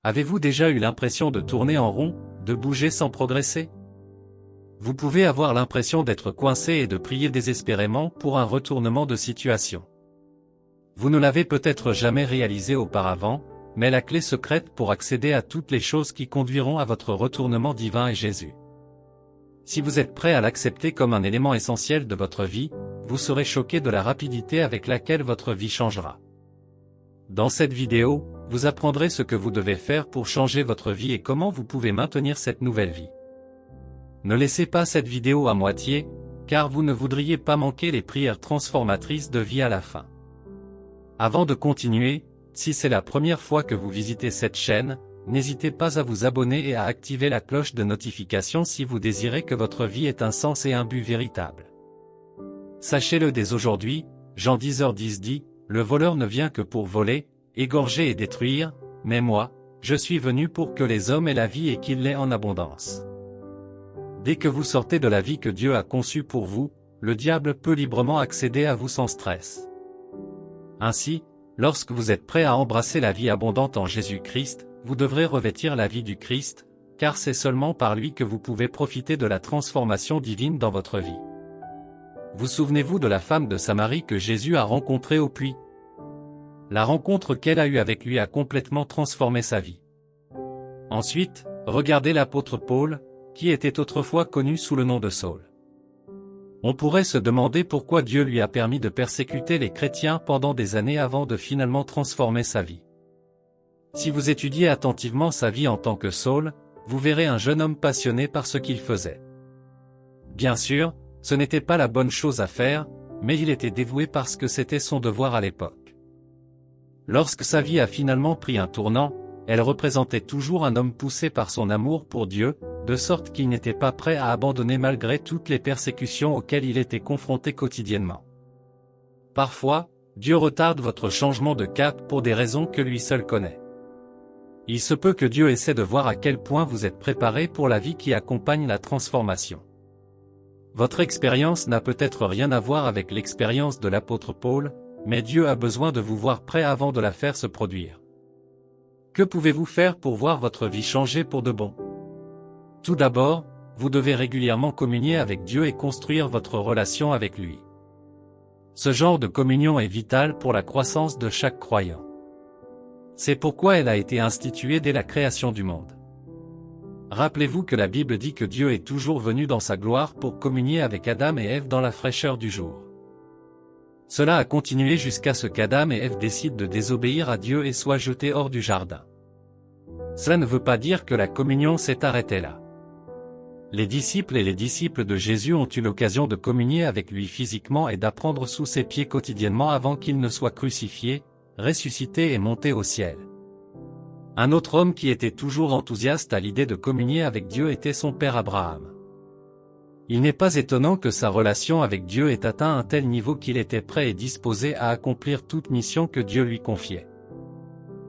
Avez-vous déjà eu l'impression de tourner en rond, de bouger sans progresser? Vous pouvez avoir l'impression d'être coincé et de prier désespérément pour un retournement de situation. Vous ne l'avez peut-être jamais réalisé auparavant, mais la clé secrète pour accéder à toutes les choses qui conduiront à votre retournement divin est Jésus. Si vous êtes prêt à l'accepter comme un élément essentiel de votre vie, vous serez choqué de la rapidité avec laquelle votre vie changera. Dans cette vidéo, vous apprendrez ce que vous devez faire pour changer votre vie et comment vous pouvez maintenir cette nouvelle vie. Ne laissez pas cette vidéo à moitié, car vous ne voudriez pas manquer les prières transformatrices de vie à la fin. Avant de continuer, si c'est la première fois que vous visitez cette chaîne, n'hésitez pas à vous abonner et à activer la cloche de notification si vous désirez que votre vie ait un sens et un but véritable. Sachez-le dès aujourd'hui, Jean 10h10 dit, « Le voleur ne vient que pour voler, égorger et détruire, mais moi, je suis venu pour que les hommes aient la vie et qu'ils l'aient en abondance. » Dès que vous sortez de la vie que Dieu a conçue pour vous, le diable peut librement accéder à vous sans stress. Ainsi, lorsque vous êtes prêt à embrasser la vie abondante en Jésus-Christ, vous devrez revêtir la vie du Christ, car c'est seulement par lui que vous pouvez profiter de la transformation divine dans votre vie. Vous souvenez-vous de la femme de Samarie que Jésus a rencontrée au puits? La rencontre qu'elle a eue avec lui a complètement transformé sa vie. Ensuite, regardez l'apôtre Paul, qui était autrefois connu sous le nom de Saul. On pourrait se demander pourquoi Dieu lui a permis de persécuter les chrétiens pendant des années avant de finalement transformer sa vie. Si vous étudiez attentivement sa vie en tant que Saul, vous verrez un jeune homme passionné par ce qu'il faisait. Bien sûr, ce n'était pas la bonne chose à faire, mais il était dévoué parce que c'était son devoir à l'époque. Lorsque sa vie a finalement pris un tournant, elle représentait toujours un homme poussé par son amour pour Dieu, de sorte qu'il n'était pas prêt à abandonner malgré toutes les persécutions auxquelles il était confronté quotidiennement. Parfois, Dieu retarde votre changement de cap pour des raisons que lui seul connaît. Il se peut que Dieu essaie de voir à quel point vous êtes préparé pour la vie qui accompagne la transformation. Votre expérience n'a peut-être rien à voir avec l'expérience de l'apôtre Paul, mais Dieu a besoin de vous voir prêt avant de la faire se produire. Que pouvez-vous faire pour voir votre vie changer pour de bon? Tout d'abord, vous devez régulièrement communier avec Dieu et construire votre relation avec lui. Ce genre de communion est vital pour la croissance de chaque croyant. C'est pourquoi elle a été instituée dès la création du monde. Rappelez-vous que la Bible dit que Dieu est toujours venu dans sa gloire pour communier avec Adam et Ève dans la fraîcheur du jour. Cela a continué jusqu'à ce qu'Adam et Ève décident de désobéir à Dieu et soient jetés hors du jardin. Cela ne veut pas dire que la communion s'est arrêtée là. Les disciples et les disciples de Jésus ont eu l'occasion de communier avec lui physiquement et d'apprendre sous ses pieds quotidiennement avant qu'il ne soit crucifié, ressuscité et monté au ciel. Un autre homme qui était toujours enthousiaste à l'idée de communier avec Dieu était son père Abraham. Il n'est pas étonnant que sa relation avec Dieu ait atteint un tel niveau qu'il était prêt et disposé à accomplir toute mission que Dieu lui confiait.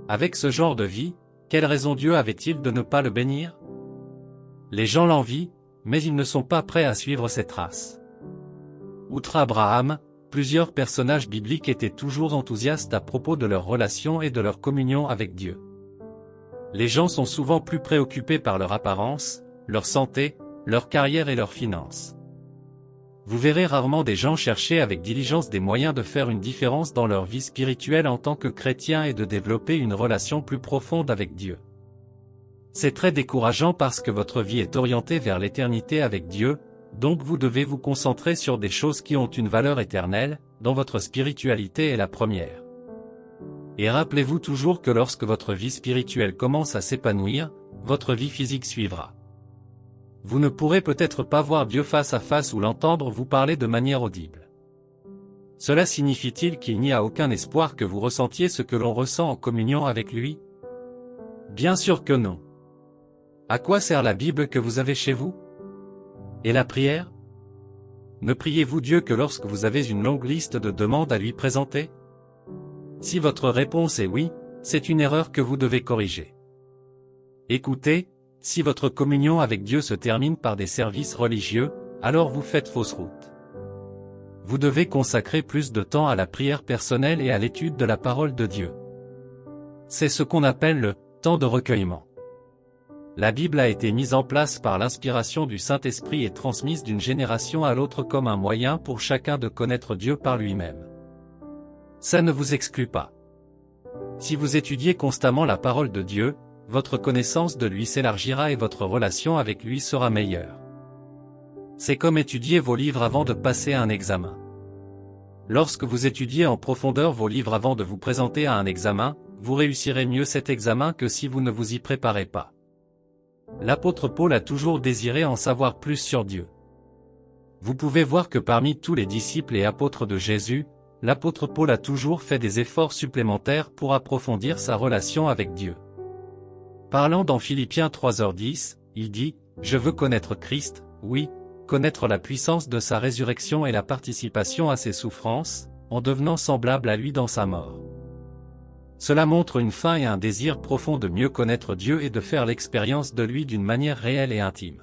Avec ce genre de vie, quelle raison Dieu avait-il de ne pas le bénir? Les gens l'envient, mais ils ne sont pas prêts à suivre ses traces. Outre Abraham, plusieurs personnages bibliques étaient toujours enthousiastes à propos de leur relation et de leur communion avec Dieu. Les gens sont souvent plus préoccupés par leur apparence, leur santé, leur carrière et leurs finances. Vous verrez rarement des gens chercher avec diligence des moyens de faire une différence dans leur vie spirituelle en tant que chrétien et de développer une relation plus profonde avec Dieu. C'est très décourageant parce que votre vie est orientée vers l'éternité avec Dieu, donc vous devez vous concentrer sur des choses qui ont une valeur éternelle, dont votre spiritualité est la première. Et rappelez-vous toujours que lorsque votre vie spirituelle commence à s'épanouir, votre vie physique suivra. Vous ne pourrez peut-être pas voir Dieu face à face ou l'entendre vous parler de manière audible. Cela signifie-t-il qu'il n'y a aucun espoir que vous ressentiez ce que l'on ressent en communion avec lui? Bien sûr que non. À quoi sert la Bible que vous avez chez vous? Et la prière? Ne priez-vous Dieu que lorsque vous avez une longue liste de demandes à lui présenter? Si votre réponse est oui, c'est une erreur que vous devez corriger. Écoutez, si votre communion avec Dieu se termine par des services religieux, alors vous faites fausse route. Vous devez consacrer plus de temps à la prière personnelle et à l'étude de la parole de Dieu. C'est ce qu'on appelle le temps de recueillement. La Bible a été mise en place par l'inspiration du Saint-Esprit et transmise d'une génération à l'autre comme un moyen pour chacun de connaître Dieu par lui-même. Ça ne vous exclut pas. Si vous étudiez constamment la parole de Dieu, votre connaissance de lui s'élargira et votre relation avec lui sera meilleure. C'est comme étudier vos livres avant de passer à un examen. Lorsque vous étudiez en profondeur vos livres avant de vous présenter à un examen, vous réussirez mieux cet examen que si vous ne vous y préparez pas. L'apôtre Paul a toujours désiré en savoir plus sur Dieu. Vous pouvez voir que parmi tous les disciples et apôtres de Jésus, l'apôtre Paul a toujours fait des efforts supplémentaires pour approfondir sa relation avec Dieu. Parlant dans Philippiens 3h10, il dit « Je veux connaître Christ, oui, connaître la puissance de sa résurrection et la participation à ses souffrances, en devenant semblable à lui dans sa mort. » Cela montre une faim et un désir profond de mieux connaître Dieu et de faire l'expérience de lui d'une manière réelle et intime.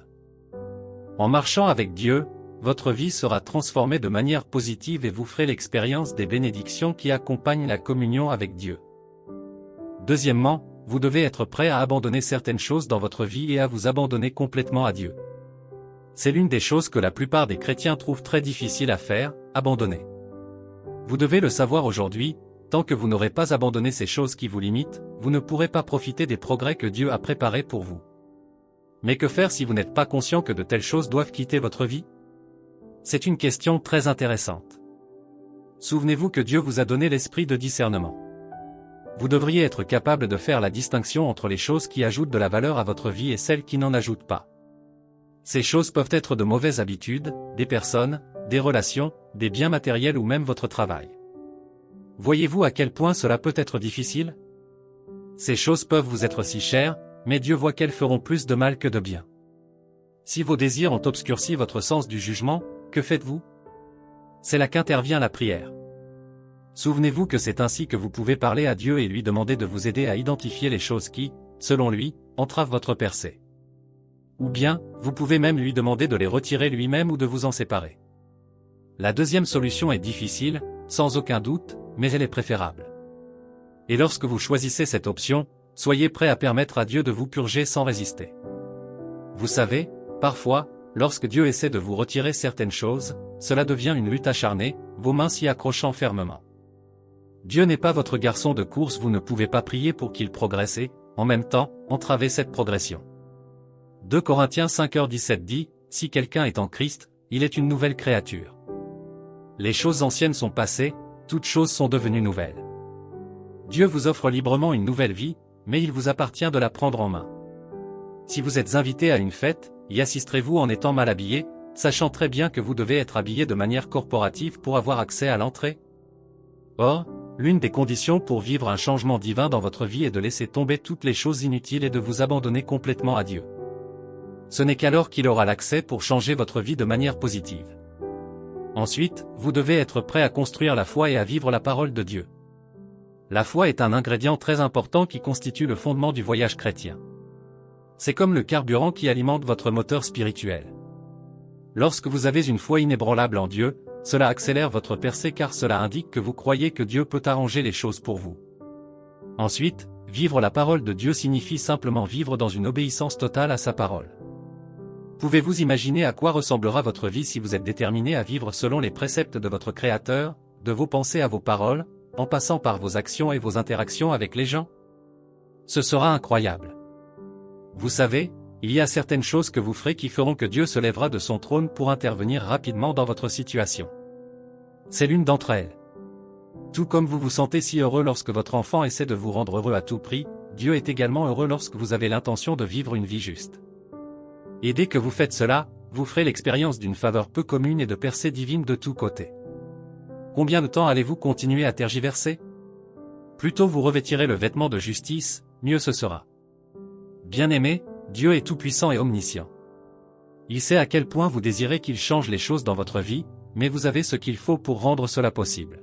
En marchant avec Dieu, votre vie sera transformée de manière positive et vous ferez l'expérience des bénédictions qui accompagnent la communion avec Dieu. Deuxièmement, vous devez être prêt à abandonner certaines choses dans votre vie et à vous abandonner complètement à Dieu. C'est l'une des choses que la plupart des chrétiens trouvent très difficile à faire, abandonner. Vous devez le savoir aujourd'hui, tant que vous n'aurez pas abandonné ces choses qui vous limitent, vous ne pourrez pas profiter des progrès que Dieu a préparés pour vous. Mais que faire si vous n'êtes pas conscient que de telles choses doivent quitter votre vie? C'est une question très intéressante. Souvenez-vous que Dieu vous a donné l'esprit de discernement. Vous devriez être capable de faire la distinction entre les choses qui ajoutent de la valeur à votre vie et celles qui n'en ajoutent pas. Ces choses peuvent être de mauvaises habitudes, des personnes, des relations, des biens matériels ou même votre travail. Voyez-vous à quel point cela peut être difficile? Ces choses peuvent vous être si chères, mais Dieu voit qu'elles feront plus de mal que de bien. Si vos désirs ont obscurci votre sens du jugement, que faites-vous? C'est là qu'intervient la prière. Souvenez-vous que c'est ainsi que vous pouvez parler à Dieu et lui demander de vous aider à identifier les choses qui, selon lui, entravent votre percée. Ou bien, vous pouvez même lui demander de les retirer lui-même ou de vous en séparer. La deuxième solution est difficile, sans aucun doute, mais elle est préférable. Et lorsque vous choisissez cette option, soyez prêt à permettre à Dieu de vous purger sans résister. Vous savez, parfois, lorsque Dieu essaie de vous retirer certaines choses, cela devient une lutte acharnée, vos mains s'y accrochant fermement. Dieu n'est pas votre garçon de course, vous ne pouvez pas prier pour qu'il progresse et, en même temps, entraver cette progression. 2 Corinthiens 5h17 dit, « Si quelqu'un est en Christ, il est une nouvelle créature. Les choses anciennes sont passées, toutes choses sont devenues nouvelles. » Dieu vous offre librement une nouvelle vie, mais il vous appartient de la prendre en main. Si vous êtes invité à une fête, y assisterez-vous en étant mal habillé, sachant très bien que vous devez être habillé de manière corporative pour avoir accès à l'entrée? Or, l'une des conditions pour vivre un changement divin dans votre vie est de laisser tomber toutes les choses inutiles et de vous abandonner complètement à Dieu. Ce n'est qu'alors qu'il aura l'accès pour changer votre vie de manière positive. Ensuite, vous devez être prêt à construire la foi et à vivre la parole de Dieu. La foi est un ingrédient très important qui constitue le fondement du voyage chrétien. C'est comme le carburant qui alimente votre moteur spirituel. Lorsque vous avez une foi inébranlable en Dieu, cela accélère votre percée car cela indique que vous croyez que Dieu peut arranger les choses pour vous. Ensuite, vivre la parole de Dieu signifie simplement vivre dans une obéissance totale à sa parole. Pouvez-vous imaginer à quoi ressemblera votre vie si vous êtes déterminé à vivre selon les préceptes de votre Créateur, de vos pensées à vos paroles, en passant par vos actions et vos interactions avec les gens? Ce sera incroyable. Vous savez, il y a certaines choses que vous ferez qui feront que Dieu se lèvera de son trône pour intervenir rapidement dans votre situation. C'est l'une d'entre elles. Tout comme vous vous sentez si heureux lorsque votre enfant essaie de vous rendre heureux à tout prix, Dieu est également heureux lorsque vous avez l'intention de vivre une vie juste. Et dès que vous faites cela, vous ferez l'expérience d'une faveur peu commune et de percées divines de tous côtés. Combien de temps allez-vous continuer à tergiverser? Plus tôt vous revêtirez le vêtement de justice, mieux ce sera. Bien-aimés, Dieu est tout-puissant et omniscient. Il sait à quel point vous désirez qu'il change les choses dans votre vie, mais vous avez ce qu'il faut pour rendre cela possible.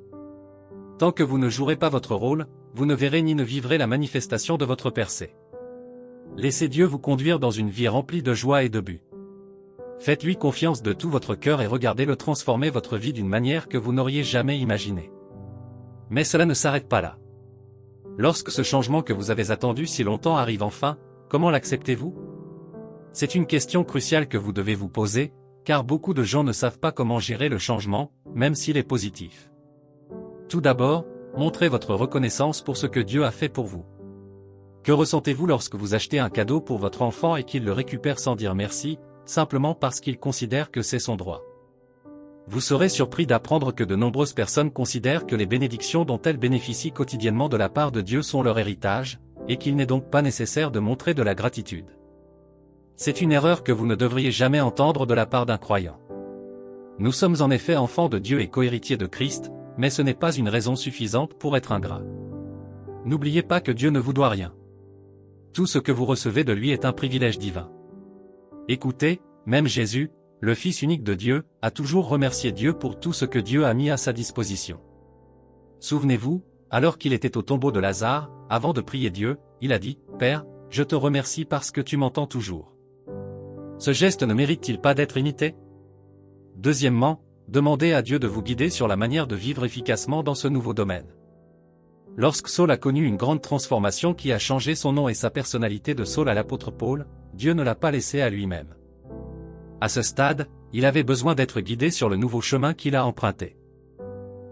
Tant que vous ne jouerez pas votre rôle, vous ne verrez ni ne vivrez la manifestation de votre percée. Laissez Dieu vous conduire dans une vie remplie de joie et de but. Faites-lui confiance de tout votre cœur et regardez-le transformer votre vie d'une manière que vous n'auriez jamais imaginée. Mais cela ne s'arrête pas là. Lorsque ce changement que vous avez attendu si longtemps arrive enfin, comment l'acceptez-vous? C'est une question cruciale que vous devez vous poser, car beaucoup de gens ne savent pas comment gérer le changement, même s'il est positif. Tout d'abord, montrez votre reconnaissance pour ce que Dieu a fait pour vous. Que ressentez-vous lorsque vous achetez un cadeau pour votre enfant et qu'il le récupère sans dire merci, simplement parce qu'il considère que c'est son droit? Vous serez surpris d'apprendre que de nombreuses personnes considèrent que les bénédictions dont elles bénéficient quotidiennement de la part de Dieu sont leur héritage, et qu'il n'est donc pas nécessaire de montrer de la gratitude. C'est une erreur que vous ne devriez jamais entendre de la part d'un croyant. Nous sommes en effet enfants de Dieu et cohéritiers de Christ, mais ce n'est pas une raison suffisante pour être ingrat. N'oubliez pas que Dieu ne vous doit rien. Tout ce que vous recevez de lui est un privilège divin. Écoutez, même Jésus, le Fils unique de Dieu, a toujours remercié Dieu pour tout ce que Dieu a mis à sa disposition. Souvenez-vous, alors qu'il était au tombeau de Lazare, avant de prier Dieu, il a dit « Père, je te remercie parce que tu m'entends toujours ». Ce geste ne mérite-t-il pas d'être imité? Deuxièmement, demandez à Dieu de vous guider sur la manière de vivre efficacement dans ce nouveau domaine. Lorsque Saul a connu une grande transformation qui a changé son nom et sa personnalité de Saul à l'apôtre Paul, Dieu ne l'a pas laissé à lui-même. À ce stade, il avait besoin d'être guidé sur le nouveau chemin qu'il a emprunté.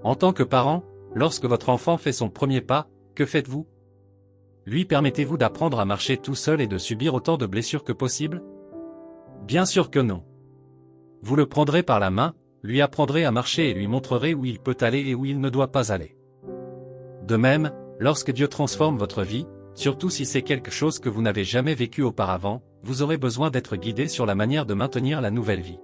En tant que parent, lorsque votre enfant fait son premier pas, que faites-vous? Lui permettez-vous d'apprendre à marcher tout seul et de subir autant de blessures que possible? Bien sûr que non. Vous le prendrez par la main, lui apprendrez à marcher et lui montrerez où il peut aller et où il ne doit pas aller. De même, lorsque Dieu transforme votre vie, surtout si c'est quelque chose que vous n'avez jamais vécu auparavant, vous aurez besoin d'être guidé sur la manière de maintenir la nouvelle vie.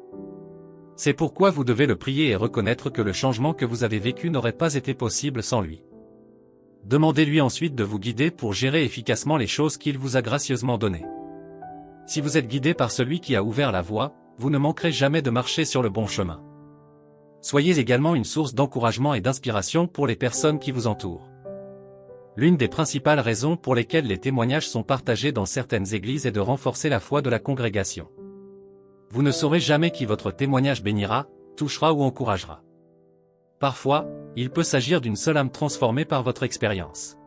C'est pourquoi vous devez le prier et reconnaître que le changement que vous avez vécu n'aurait pas été possible sans lui. Demandez-lui ensuite de vous guider pour gérer efficacement les choses qu'il vous a gracieusement données. Si vous êtes guidé par celui qui a ouvert la voie, vous ne manquerez jamais de marcher sur le bon chemin. Soyez également une source d'encouragement et d'inspiration pour les personnes qui vous entourent. L'une des principales raisons pour lesquelles les témoignages sont partagés dans certaines églises est de renforcer la foi de la congrégation. Vous ne saurez jamais qui votre témoignage bénira, touchera ou encouragera. Parfois, il peut s'agir d'une seule âme transformée par votre expérience.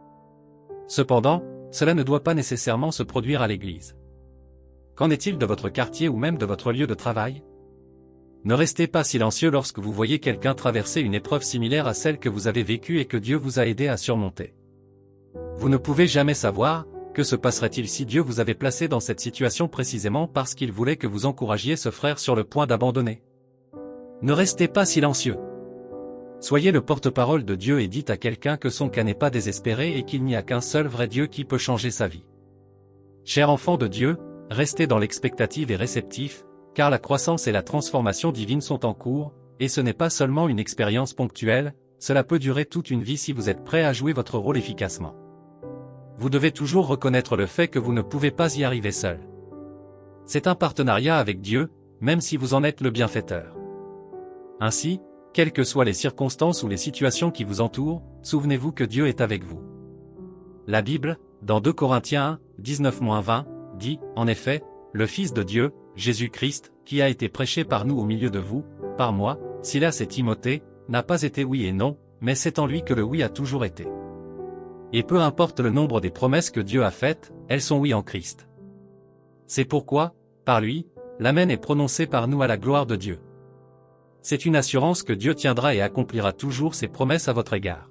Cependant, cela ne doit pas nécessairement se produire à l'église. Qu'en est-il de votre quartier ou même de votre lieu de travail? Ne restez pas silencieux lorsque vous voyez quelqu'un traverser une épreuve similaire à celle que vous avez vécue et que Dieu vous a aidé à surmonter. Vous ne pouvez jamais savoir, que se passerait-il si Dieu vous avait placé dans cette situation précisément parce qu'il voulait que vous encouragiez ce frère sur le point d'abandonner. Ne restez pas silencieux. Soyez le porte-parole de Dieu et dites à quelqu'un que son cas n'est pas désespéré et qu'il n'y a qu'un seul vrai Dieu qui peut changer sa vie. Chers enfants de Dieu, restez dans l'expectative et réceptif, car la croissance et la transformation divine sont en cours, et ce n'est pas seulement une expérience ponctuelle, cela peut durer toute une vie si vous êtes prêt à jouer votre rôle efficacement. Vous devez toujours reconnaître le fait que vous ne pouvez pas y arriver seul. C'est un partenariat avec Dieu, même si vous en êtes le bienfaiteur. Ainsi, quelles que soient les circonstances ou les situations qui vous entourent, souvenez-vous que Dieu est avec vous. La Bible, dans 2 Corinthiens 1, 19-20, dit, en effet, le Fils de Dieu, Jésus-Christ, qui a été prêché par nous au milieu de vous, par moi, Silas et Timothée, n'a pas été oui et non, mais c'est en lui que le oui a toujours été. Et peu importe le nombre des promesses que Dieu a faites, elles sont oui en Christ. C'est pourquoi, par lui, l'Amen est prononcé par nous à la gloire de Dieu. C'est une assurance que Dieu tiendra et accomplira toujours ses promesses à votre égard.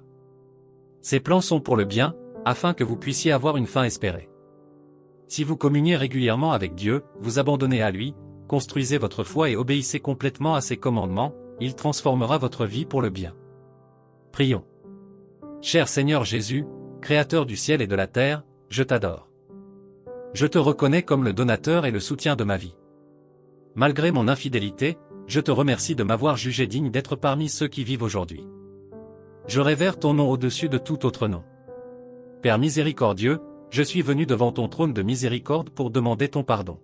Ses plans sont pour le bien, afin que vous puissiez avoir une fin espérée. Si vous communiez régulièrement avec Dieu, vous abandonnez à lui, construisez votre foi et obéissez complètement à ses commandements, il transformera votre vie pour le bien. Prions. Cher Seigneur Jésus, Créateur du ciel et de la terre, je t'adore. Je te reconnais comme le donateur et le soutien de ma vie. Malgré mon infidélité, je te remercie de m'avoir jugé digne d'être parmi ceux qui vivent aujourd'hui. Je révère ton nom au-dessus de tout autre nom. Père miséricordieux, je suis venu devant ton trône de miséricorde pour demander ton pardon.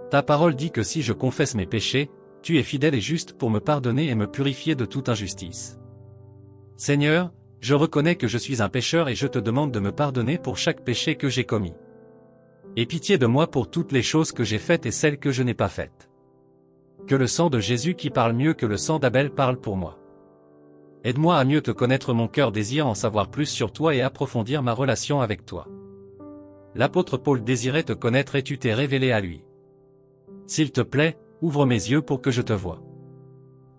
Ta parole dit que si je confesse mes péchés, tu es fidèle et juste pour me pardonner et me purifier de toute injustice. Seigneur, je reconnais que je suis un pécheur et je te demande de me pardonner pour chaque péché que j'ai commis. Aie pitié de moi pour toutes les choses que j'ai faites et celles que je n'ai pas faites. Que le sang de Jésus qui parle mieux que le sang d'Abel parle pour moi. Aide-moi à mieux te connaître, mon cœur désire en savoir plus sur toi et approfondir ma relation avec toi. L'apôtre Paul désirait te connaître et tu t'es révélé à lui. S'il te plaît, ouvre mes yeux pour que je te voie.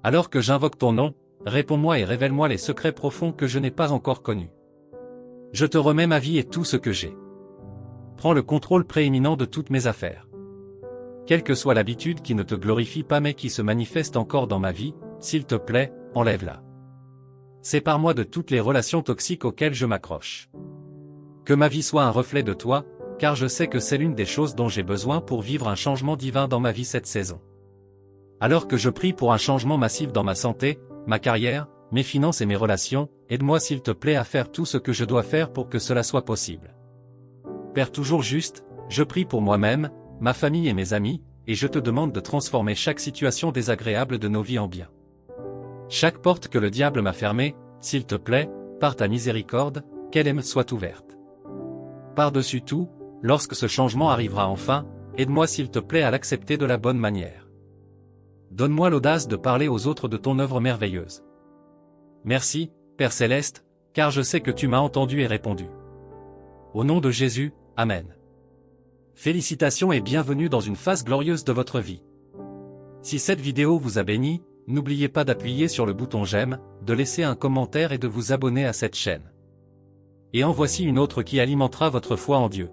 Alors que j'invoque ton nom, réponds-moi et révèle-moi les secrets profonds que je n'ai pas encore connus. Je te remets ma vie et tout ce que j'ai. Prends le contrôle prééminent de toutes mes affaires. Quelle que soit l'habitude qui ne te glorifie pas mais qui se manifeste encore dans ma vie, s'il te plaît, enlève-la. Sépare-moi de toutes les relations toxiques auxquelles je m'accroche. Que ma vie soit un reflet de toi, car je sais que c'est l'une des choses dont j'ai besoin pour vivre un changement divin dans ma vie cette saison. Alors que je prie pour un changement massif dans ma santé, ma carrière, mes finances et mes relations, aide-moi s'il te plaît à faire tout ce que je dois faire pour que cela soit possible. Père toujours juste, je prie pour moi-même, ma famille et mes amis, et je te demande de transformer chaque situation désagréable de nos vies en bien. Chaque porte que le diable m'a fermée, s'il te plaît, par ta miséricorde, qu'elle soit ouverte. Par-dessus tout, lorsque ce changement arrivera enfin, aide-moi s'il te plaît à l'accepter de la bonne manière. Donne-moi l'audace de parler aux autres de ton œuvre merveilleuse. Merci, Père Céleste, car je sais que tu m'as entendu et répondu. Au nom de Jésus, Amen. Félicitations et bienvenue dans une phase glorieuse de votre vie. Si cette vidéo vous a béni, n'oubliez pas d'appuyer sur le bouton j'aime, de laisser un commentaire et de vous abonner à cette chaîne. Et en voici une autre qui alimentera votre foi en Dieu.